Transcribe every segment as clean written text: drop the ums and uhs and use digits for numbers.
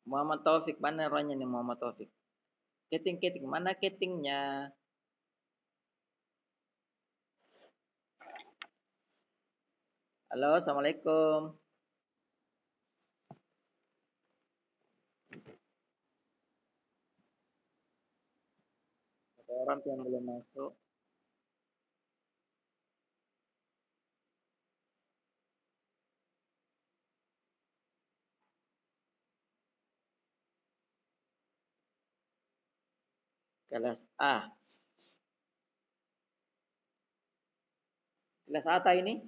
Muhammad Taufik, mana orangnya nih Muhammad Taufik? Keting, mana ketingnya? Halo, assalamualaikum. Ada orang yang belum masuk. Kelas A. Kelas A tak ini?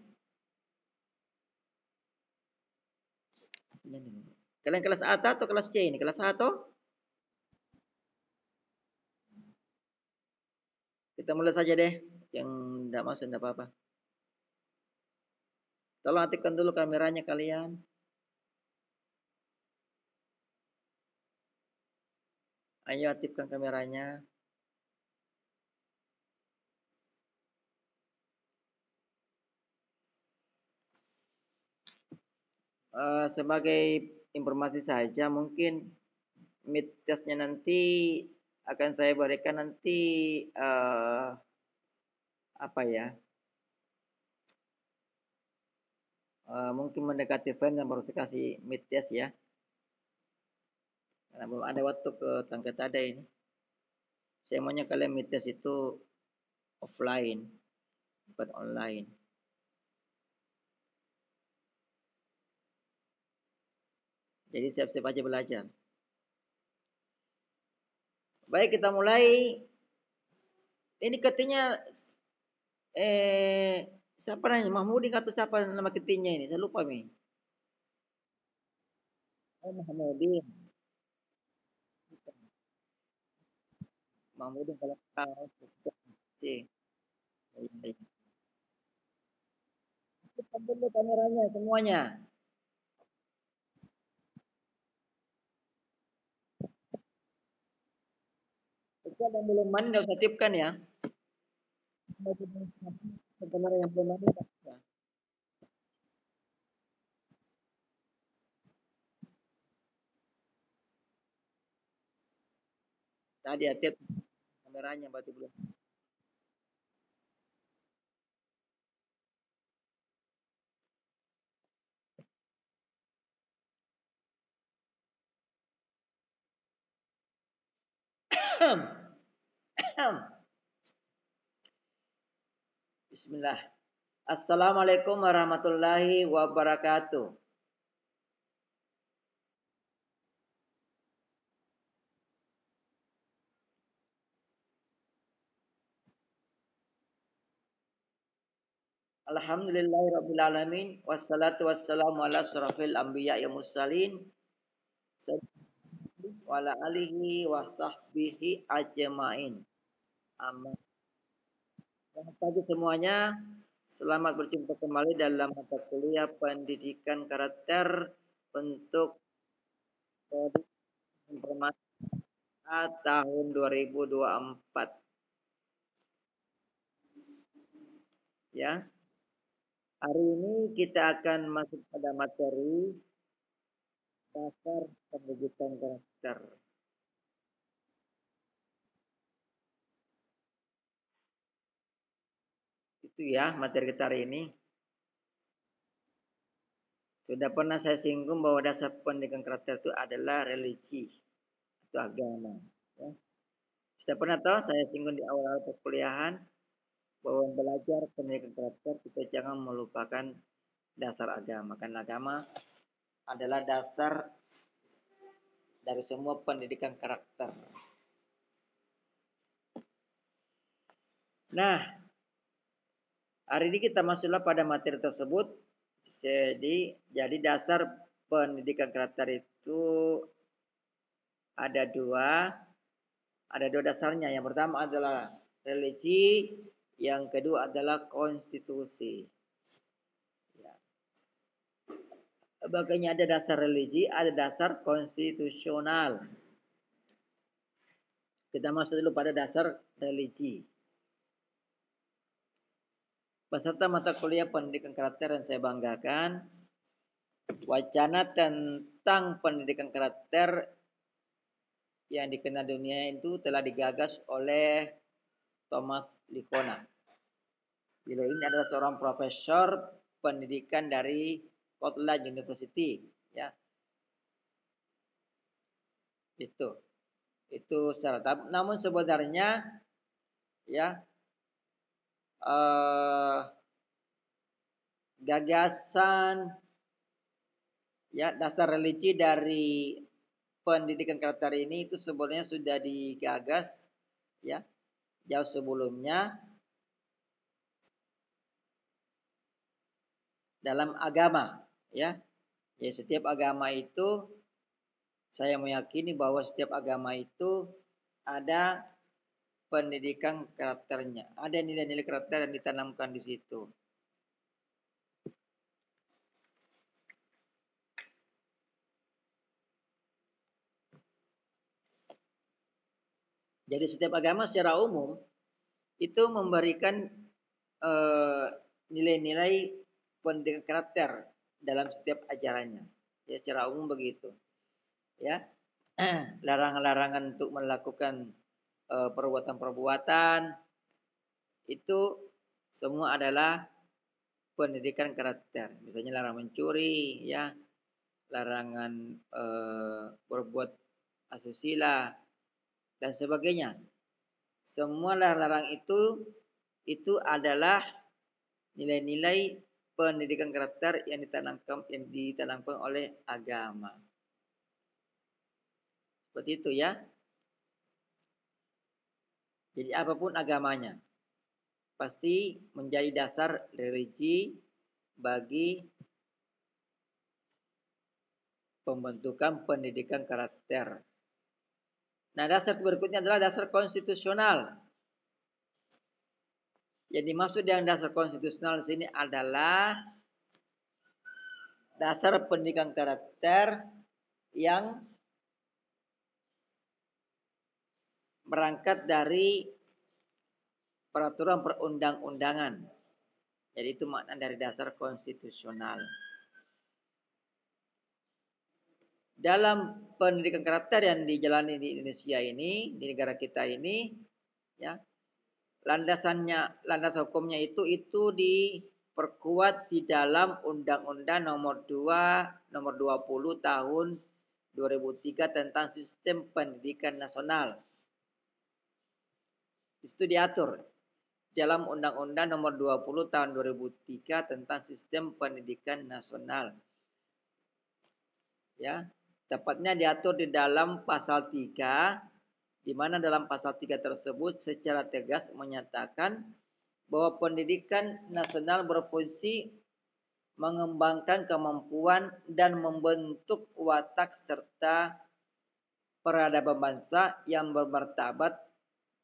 Kalian kelas A atau kelas C ini? Kelas A atau? Kita mulai saja deh. Yang tidak masuk tidak apa-apa. Tolong aktifkan dulu kameranya kalian. Ayo aktifkan kameranya. Sebagai informasi saja, mungkin mid testnya nanti akan saya berikan nanti apa ya? Mungkin mendekati fan dan baru saya kasih mid test ya. Karena belum ada waktu ke tangga ada ini. Saya maunya kalian mid test itu offline, bukan online. Jadi siap-siap aja belajar. Baik, kita mulai. Ini katanya siapa namanya? Mahmudin atau siapa nama ketingnya ini? Saya lupa nih. Oh, Mahmudin. Mahmudin kalau C. Iya, iya. Kita dulu kameranya semuanya. Itu ada yang belum mandi, usah tipkan ya. Kamera yang belum mandi. Ya. Tadi aktif kameranya berarti belum. Bismillah. Assalamualaikum warahmatullahi wabarakatuh. Alhamdulillahirabbil alamin wassalatu wassalamu ala asrofil anbiya wa mursalin wa ala alihi wa sahbihi ajmain. Amin. Selamat pagi semuanya. Selamat berjumpa kembali dalam mata kuliah pendidikan karakter untuk informasi tahun 2024 ya. Hari ini kita akan masuk pada materi dasar pendidikan karakter. Itu ya materi kita hari ini. Sudah pernah saya singgung bahwa dasar pendidikan karakter itu adalah religi atau agama. Ya. Sudah pernah tahu saya singgung di awal-awal perkuliahan bahwa belajar pendidikan karakter kita jangan melupakan dasar agama. Karena agama adalah dasar dari semua pendidikan karakter. Nah, hari ini kita masuklah pada materi tersebut. Jadi dasar pendidikan karakter itu ada dua. Ada dua dasarnya. Yang pertama adalah religi, yang kedua adalah konstitusi. Ya. Bagainya ada dasar religi, ada dasar konstitusional. Kita masuk dulu pada dasar religi. Peserta mata kuliah pendidikan karakter yang saya banggakan, wacana tentang pendidikan karakter yang dikenal dunia itu telah digagas oleh Thomas Lippona. Beliau ini adalah seorang profesor pendidikan dari Cornell University, ya. Itu secara namun sebenarnya ya gagasan ya dasar religi dari pendidikan karakter ini itu sebenarnya sudah digagas ya jauh sebelumnya dalam agama ya. Ya setiap agama itu saya meyakini bahwa setiap agama itu ada pendidikan karakternya, ada nilai-nilai karakter yang ditanamkan di situ. Jadi setiap agama secara umum itu memberikan nilai-nilai pendidikan karakter dalam setiap ajarannya. Ya secara umum begitu. Ya. Larangan-larangan untuk melakukan perbuatan-perbuatan itu semua adalah pendidikan karakter. Misalnya larangan mencuri, ya, larangan berbuat asusila dan sebagainya. Semua larang itu adalah nilai-nilai pendidikan karakter yang ditanamkan oleh agama. Seperti itu ya. Jadi apapun agamanya pasti menjadi dasar religi bagi pembentukan pendidikan karakter. Nah, dasar berikutnya adalah dasar konstitusional. Yang dimaksud dengan dasar konstitusional di sini adalah dasar pendidikan karakter yang berangkat dari peraturan perundang-undangan. Jadi itu makna dari dasar konstitusional. Dalam pendidikan karakter yang dijalani di Indonesia ini, di negara kita ini, ya, landasan hukumnya itu diperkuat di dalam Undang-Undang Nomor 20 Tahun 2003 tentang Sistem Pendidikan Nasional. Itu diatur dalam Undang-Undang Nomor 20 Tahun 2003 tentang Sistem Pendidikan Nasional. Ya, tepatnya diatur di dalam pasal 3, di mana dalam pasal 3 tersebut secara tegas menyatakan bahwa pendidikan nasional berfungsi mengembangkan kemampuan dan membentuk watak serta peradaban bangsa yang bermartabat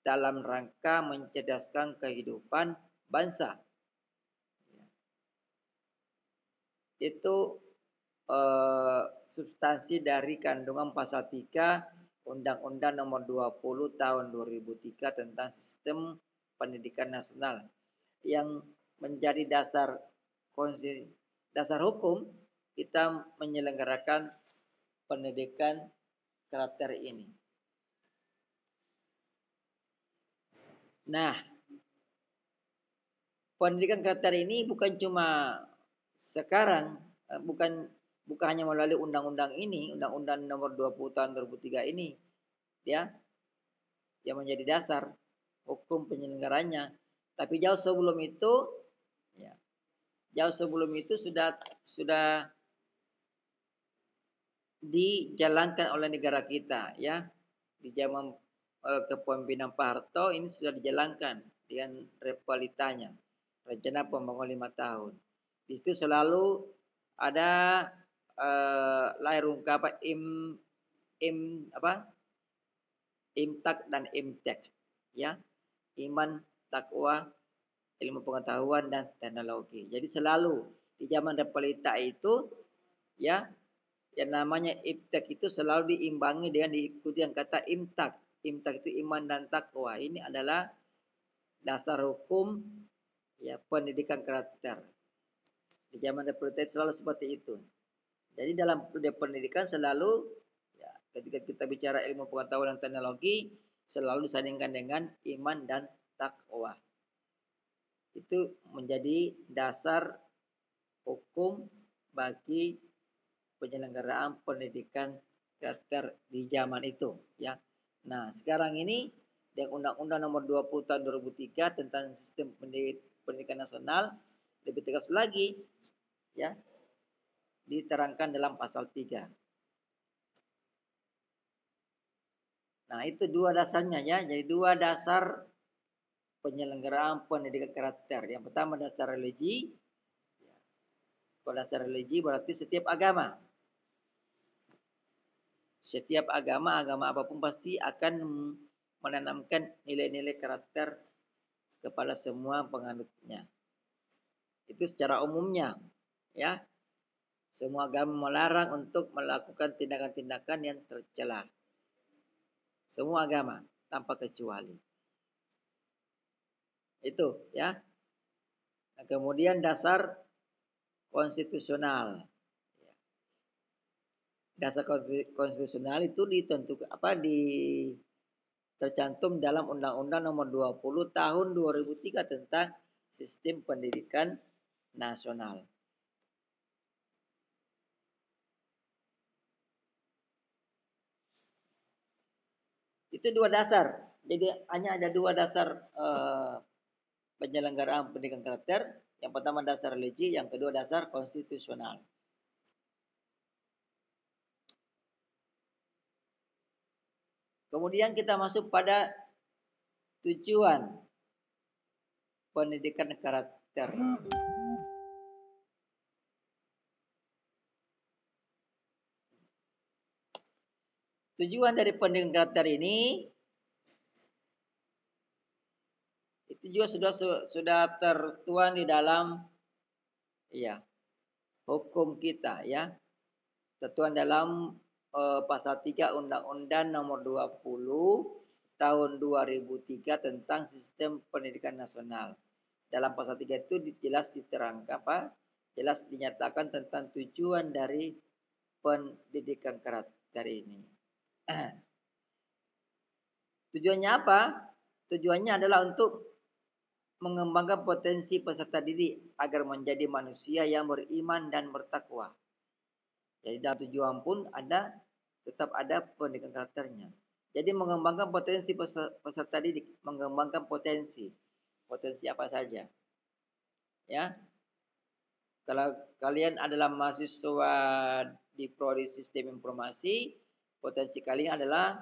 dalam rangka mencerdaskan kehidupan bangsa. Itu substansi dari kandungan pasal 3 Undang-Undang Nomor 20 Tahun 2003 tentang Sistem Pendidikan Nasional yang menjadi dasar hukum kita menyelenggarakan pendidikan karakter ini. Nah, pendidikan karakter ini bukan cuma sekarang, bukan hanya melalui undang-undang ini, Undang-Undang Nomor 20 Tahun 2003 ini, ya, yang menjadi dasar hukum penyelenggaranya. Tapi jauh sebelum itu, ya, sudah dijalankan oleh negara kita, ya, di zaman kepemimpinan Pak Harto ini sudah dijalankan dengan revalitanya, rencana pembangunan 5 tahun. Di situ selalu ada lahir ungkapan imtak dan imtek, ya, iman, takwa, ilmu pengetahuan dan teknologi. Jadi selalu di zaman Revalita itu, ya, yang namanya imtek itu selalu diimbangi dengan diikuti yang kata imtak. Imtak itu iman dan takwa. Ini adalah dasar hukum, ya, pendidikan karakter. Di zaman Revalita selalu seperti itu. Jadi dalam dunia pendidikan selalu ya, ketika kita bicara ilmu pengetahuan dan teknologi selalu disandingkan dengan iman dan takwa. Itu menjadi dasar hukum bagi penyelenggaraan pendidikan karakter di zaman itu ya. Nah, sekarang ini dengan Undang-Undang Nomor 20 Tahun 2003 tentang Sistem Pendidikan Nasional lebih tegas lagi ya, diterangkan dalam pasal 3. Nah, itu dua dasarnya ya. Jadi dua dasar penyelenggaraan pendidikan karakter. Yang pertama dasar religi. Kalau dasar religi berarti setiap agama. Setiap agama apapun pasti akan menanamkan nilai-nilai karakter kepada semua penganutnya. Itu secara umumnya, ya. Semua agama melarang untuk melakukan tindakan-tindakan yang tercela. Semua agama tanpa kecuali. Itu, ya. Nah, kemudian dasar konstitusional. Dasar konstitusional itu ditentukan tercantum dalam Undang-Undang Nomor 20 Tahun 2003 tentang Sistem Pendidikan Nasional. Itu dua dasar. Jadi hanya ada dua dasar penyelenggaraan pendidikan karakter. Yang pertama dasar religi, yang kedua dasar konstitusional. Kemudian kita masuk pada tujuan pendidikan karakter. Tujuan dari pendidikan karakter ini itu juga sudah tertuang di dalam ya hukum kita ya. Tertuang dalam pasal 3 Undang-Undang Nomor 20 Tahun 2003 tentang Sistem Pendidikan Nasional. Dalam pasal 3 itu jelas diterangkan jelas dinyatakan tentang tujuan dari pendidikan karakter ini. Tujuannya apa? Tujuannya adalah untuk mengembangkan potensi peserta didik agar menjadi manusia yang beriman dan bertakwa. Jadi dalam tujuan pun tetap ada pendidikan karakternya. Jadi mengembangkan potensi peserta didik, mengembangkan potensi apa saja. Ya. Kalau kalian adalah mahasiswa di prodi sistem informasi, potensi kalian adalah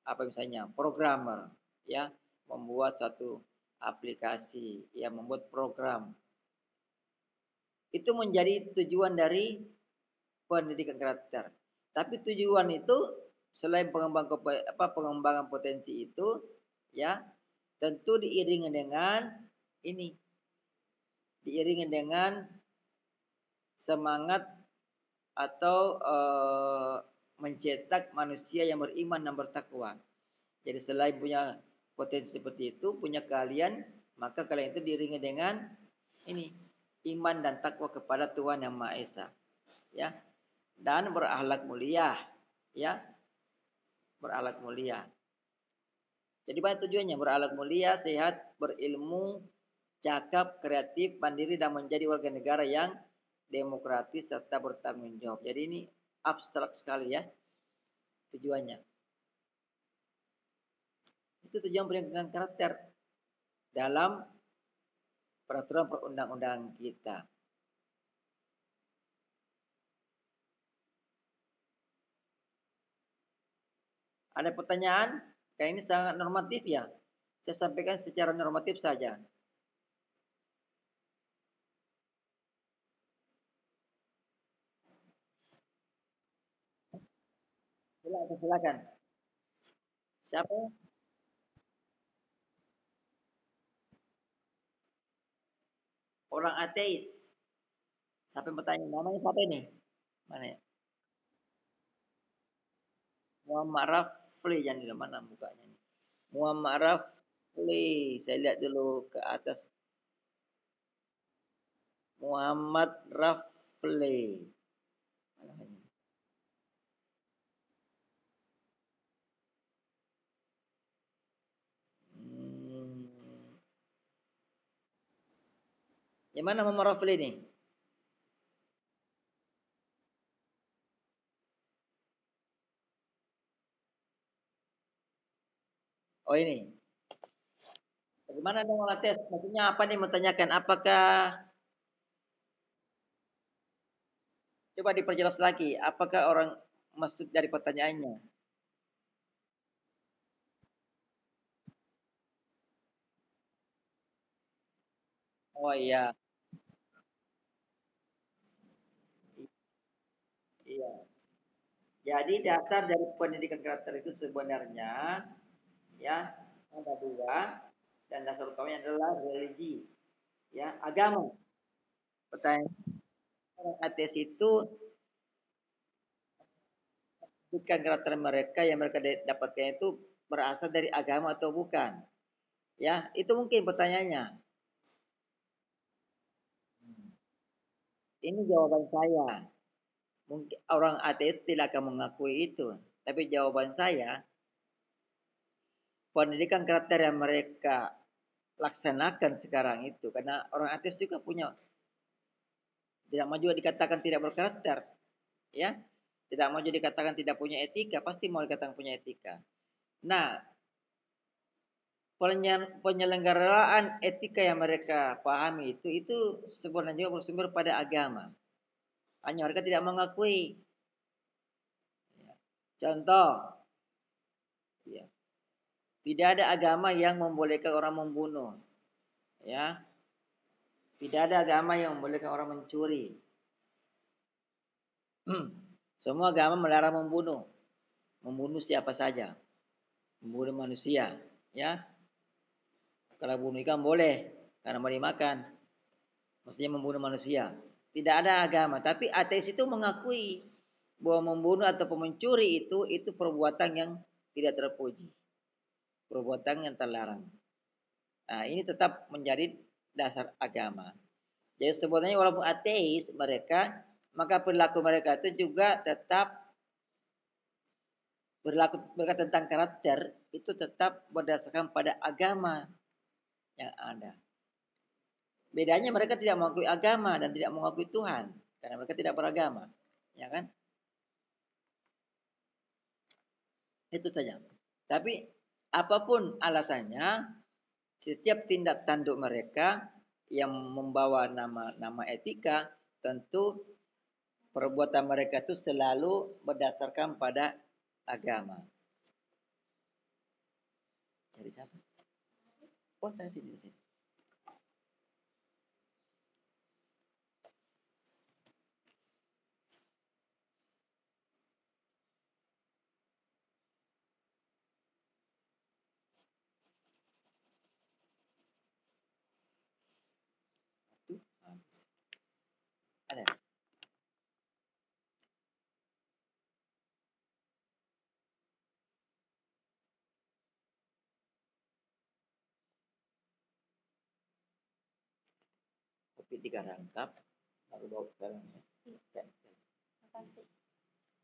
apa misalnya programmer, ya, membuat satu aplikasi, ya, membuat program. Itu menjadi tujuan dari pendidikan karakter. Tapi tujuan itu selain pengembangan potensi itu, ya, tentu diiringi dengan semangat atau mencetak manusia yang beriman dan bertakwa. Jadi selain punya potensi seperti itu, punya kalian, maka kalian itu diiringi dengan iman dan takwa kepada Tuhan Yang Maha Esa, ya, dan berakhlak mulia, ya, berakhlak mulia. Jadi banyak tujuannya: berakhlak mulia, sehat, berilmu, cakap, kreatif, mandiri, dan menjadi warga negara yang demokratis serta bertanggung jawab. Jadi ini abstrak sekali ya tujuannya. Itu tujuan pendidikan karakter dalam peraturan perundang-undangan kita. Ada pertanyaan? Kayak ini sangat normatif ya. Saya sampaikan secara normatif saja. Silakan. Siapa? Orang ateis. Siapa yang bertanya? Namanya siapa ini? Mana ya? Muhammad Rafli, yang di mana mukanya ini? Muhammad Rafli. Saya lihat dulu ke atas. Muhammad Rafli. Yang mana memorofil ini? Oh ini. Bagaimana dong tes? Maksudnya apa nih menanyakan? Apakah coba diperjelas lagi? Apakah orang maksud dari pertanyaannya? Oh iya, iya. Jadi dasar dari pendidikan karakter itu sebenarnya ya ada dua dan dasar utamanya adalah religi, ya agama. Pertanyaan orang ateis itu bukan karakter mereka yang mereka dapatkan itu berasal dari agama atau bukan? Ya, itu mungkin pertanyaannya. Ini jawaban saya. Mungkin orang ateis tidak akan mengakui itu. Tapi jawaban saya, pendidikan karakter yang mereka laksanakan sekarang itu, karena orang ateis juga punya, tidak mau juga dikatakan tidak berkarakter, ya, tidak mau juga dikatakan tidak punya etika, pasti mau dikatakan punya etika. Nah, penyelenggaraan etika yang mereka pahami itu sebenarnya juga bersumber pada agama. Hanya mereka tidak mengakui. Contoh, ya, tidak ada agama yang membolehkan orang membunuh, ya. Tidak ada agama yang membolehkan orang mencuri. Semua agama melarang membunuh, membunuh siapa saja, membunuh manusia, ya. Kalau bunuh ikan boleh karena mau dimakan, maksudnya membunuh manusia. Tidak ada agama, tapi ateis itu mengakui bahwa membunuh atau mencuri itu perbuatan yang tidak terpuji, perbuatan yang terlarang. Nah, ini tetap menjadi dasar agama. Jadi sebenarnya walaupun ateis mereka, maka perilaku mereka itu juga tetap berlaku mereka tentang karakter itu tetap berdasarkan pada agama yang ada. Bedanya mereka tidak mengakui agama dan tidak mengakui Tuhan karena mereka tidak beragama, ya kan? Itu saja. Tapi apapun alasannya, setiap tindak tanduk mereka yang membawa nama etika tentu perbuatan mereka itu selalu berdasarkan pada agama. Jadi siapa? Oh, saya sini. Ada. Kopi 3 rangkap. Baru bawa sekarang ya. Makasih.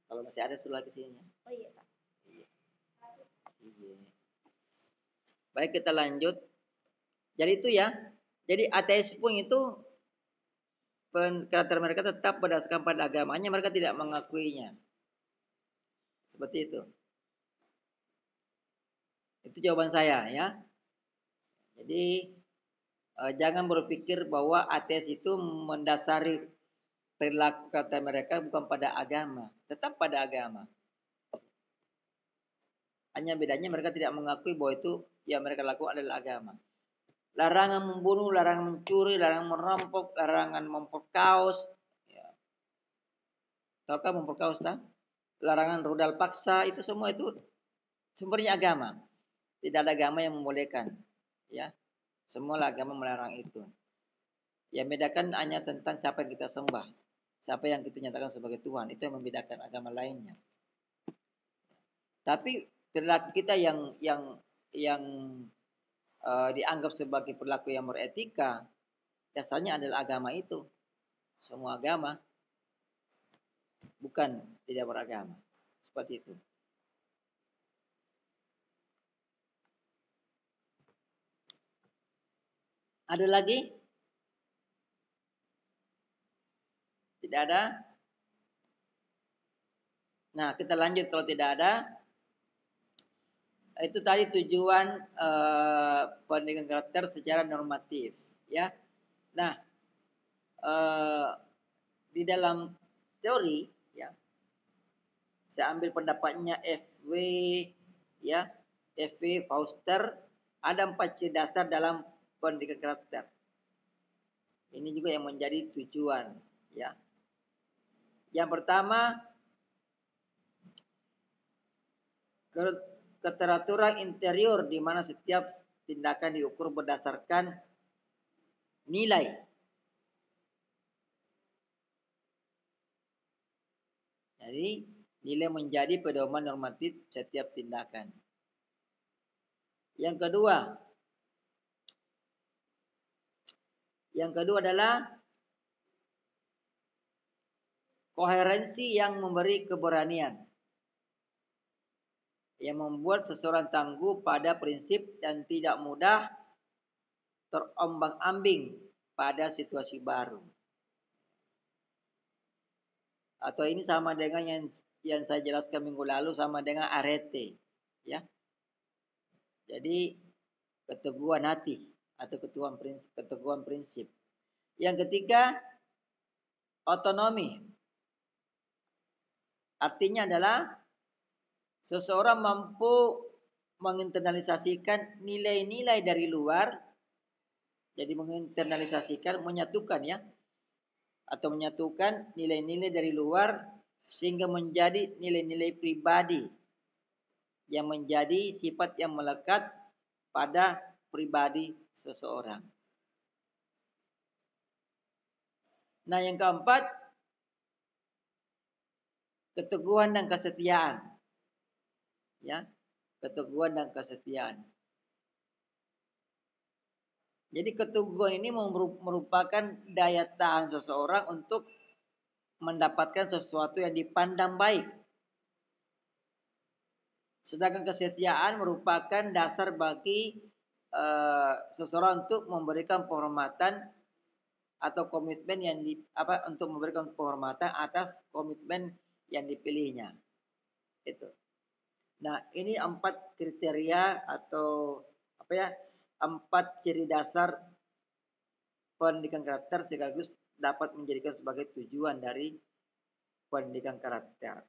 Kalau masih ada suruh lagi sini. Oh iya Pak. Iya. Iya. Baik kita lanjut. Jadi itu ya. Jadi ateis pun itu karakter mereka tetap berdasarkan pada agamanya, mereka tidak mengakuinya. Seperti itu. Itu jawaban saya ya. Jadi jangan berpikir bahwa ateis itu mendasari perilaku kata mereka bukan pada agama, tetap pada agama. Hanya bedanya mereka tidak mengakui bahwa itu yang mereka lakukan adalah agama. Larangan membunuh, larangan mencuri, larangan merampok, larangan memperkaos. Ya. Tahukah memperkaos tak? Larangan rudal paksa itu semua itu sumbernya agama. Tidak ada agama yang membolehkan. Ya, semua agama melarang itu. Yang membedakan hanya tentang siapa yang kita sembah, siapa yang kita nyatakan sebagai Tuhan. Itu yang membedakan agama lainnya. Tapi perilaku kita yang dianggap sebagai perilaku yang beretika, dasarnya adalah agama itu. Semua agama bukan tidak beragama. Seperti itu. Ada lagi? Tidak ada? Nah, kita lanjut kalau tidak ada. Itu tadi tujuan pendidikan karakter secara normatif, ya. Nah, eh, di dalam teori, ya, saya ambil pendapatnya FW, ya, FW Foster, ada 4 ciri dasar dalam pendidikan karakter. Ini juga yang menjadi tujuan, ya. Yang pertama, keteraturan interior di mana setiap tindakan diukur berdasarkan nilai. Jadi nilai menjadi pedoman normatif setiap tindakan. Yang kedua adalah koherensi yang memberi keberanian, yang membuat seseorang tangguh pada prinsip dan tidak mudah terombang-ambing pada situasi baru. Atau ini sama dengan yang saya jelaskan minggu lalu, sama dengan arete, ya. Jadi keteguhan hati atau keteguhan prinsip. Yang ketiga, otonomi. Artinya adalah seseorang mampu menginternalisasikan nilai-nilai dari luar. Jadi menginternalisasikan, menyatukan, ya, atau menyatukan nilai-nilai dari luar sehingga menjadi nilai-nilai pribadi yang menjadi sifat yang melekat pada pribadi seseorang. Nah, yang keempat, keteguhan dan kesetiaan. Ya, keteguhan dan kesetiaan. Jadi keteguhan ini merupakan daya tahan seseorang untuk mendapatkan sesuatu yang dipandang baik. Sedangkan kesetiaan merupakan dasar bagi seseorang untuk memberikan penghormatan atau komitmen untuk memberikan penghormatan atas komitmen yang dipilihnya. Itu. Nah, ini 4 kriteria atau 4 ciri dasar pendidikan karakter sekaligus dapat menjadikan sebagai tujuan dari pendidikan karakter.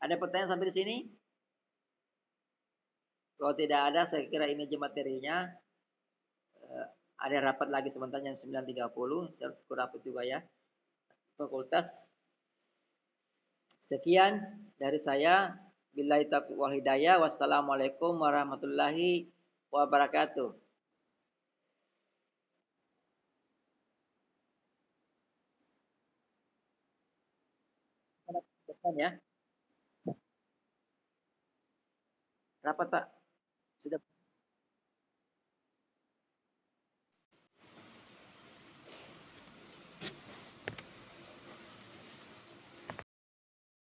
Ada pertanyaan sampai di sini? Kalau tidak ada, saya kira ini aja materinya. Ada rapat lagi sebentar jam 9.30. Saya harus rapat juga, ya. Fakultas. Sekian dari saya. Billahi taufiq wal hidayah. Wassalamualaikum warahmatullahi wabarakatuh. Ya. Rapat, Pak. Sudah